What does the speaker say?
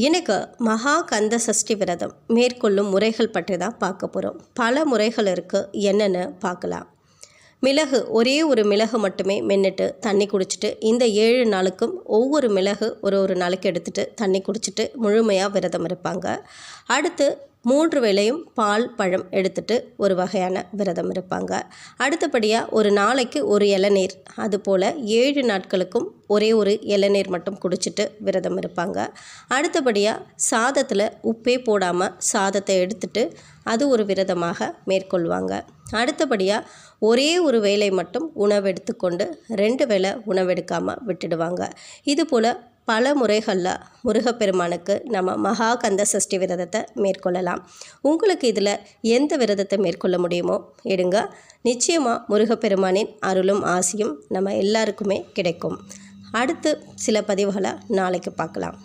எனக்கு மகா கந்த சஷ்டி விரதம் மேற்கொள்ளும் முறைகள் பற்றி தான் பார்க்க போகிறோம். பல முறைகள் இருக்குது, என்னென்னு பார்க்கலாம். மிளகு, ஒரே ஒரு மிளகு மட்டுமே மென்னுட்டு தண்ணி குடிச்சிட்டு இந்த 7 நாளுக்கும் ஒவ்வொரு மிளகு ஒரு நாளைக்கு எடுத்துகிட்டு தண்ணி குடிச்சிட்டு முழுமையாக விரதம் இருப்பாங்க. அடுத்து 3 வேளையும் பால் பழம் எடுத்துகிட்டு ஒரு வகையான விரதம் இருப்பாங்க. அடுத்தபடியாக ஒரு நாளைக்கு ஒரு இளநீர், அதுபோல் 7 நாட்களுக்கும் ஒரே ஒரு இளநீர் மட்டும் குடிச்சிட்டு விரதம் இருப்பாங்க. அடுத்தபடியாக சாதத்தில் உப்பே போடாமல் சாதத்தை எடுத்துட்டு அது ஒரு விரதமாக மேற்கொள்வாங்க. அடுத்தபடியாக ஒரே ஒரு வேளை மட்டும் உணவெடுத்துக்கொண்டு 2 வேளை உணவெடுக்காமல் விட்டுடுவாங்க. இதுபோல் பல முறைகளில் முருகப்பெருமானுக்கு நம்ம மகா கந்த சஷ்டி விரதத்தை மேற்கொள்ளலாம். உங்களுக்கு இதில் எந்த விரதத்தை மேற்கொள்ள முடியுமோ எடுங்க. நிச்சயமாக முருகப்பெருமானின் அருளும் ஆசியும் நம்ம எல்லாருக்குமே கிடைக்கும். அடுத்து சில பதிவுகளை நாளைக்கு பார்க்கலாம்.